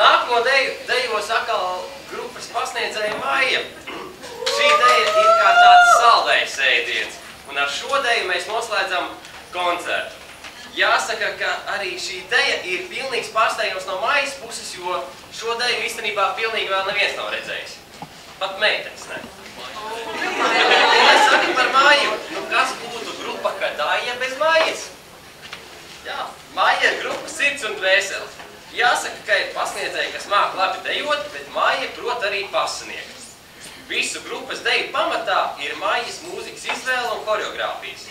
Nākamo dejos atkal grupas pasniedzēja Maija. Šī deja ir kā tāds saldējs ēdiens, un ar šo deju mēs noslēdzam koncertu. Jāsaka, ka arī šī deja ir pilnīgs pārsteigums no Maijas puses, jo šo deju īstenībā pilnīgi vēl neviens nav redzējis. Pat meitenes, ne? Un es saku par Maiju, nu kas būtu grupa kā Daija bez Maijas? Jā, Maija ir grupa sirds un dvēsele. Jāsaka, ka ir pasniedzēji, kas māk labi dejot, bet Maija prot arī pasniegt. Visu grupas deju pamatā ir Maijas mūzikas izvēle un koreogrāfijas,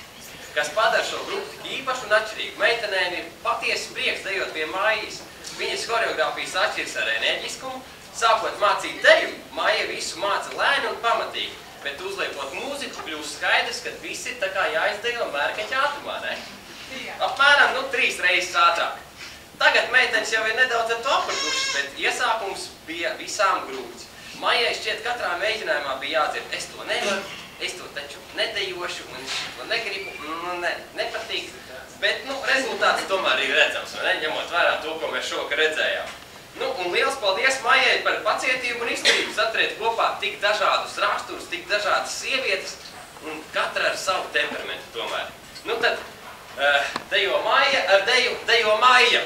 kas padara šo grupu tik īpašu un atšķirīgu. Meitenēm ir patiesi prieks dejot pie Maijas. Viņas koreogrāfijas atšķiras ar enerģiskumu. Sākot mācīt deju, Maija visu māca lēni un pamatīgi, bet uzliekot mūziku, kļūst skaidrs, ka visi ir tā kā jāizdejo mērkaķa ātrumā, ne? Apmēram 3 reizes ātrāk. Tagad meitenes jau ir nedaudz ar to aprikušas, bet iesākums bija visām grūts. Maijai šķiet katrā mēģinājumā bija jādzird, es to nevaru, es to taču nedejošu, un es to negribu, nepatīk. Bet, rezultāts tomēr ir redzams, vai ne? Ņemot vērā to, ko mēs šovakar redzējām. Un liels paldies Maijai par pacietību un izturību satriet kopā tik dažādus raksturus, tik dažādas sievietes, un katra ar savu temperamentu tomēr. Tad dejo Maija ar dejo Maija.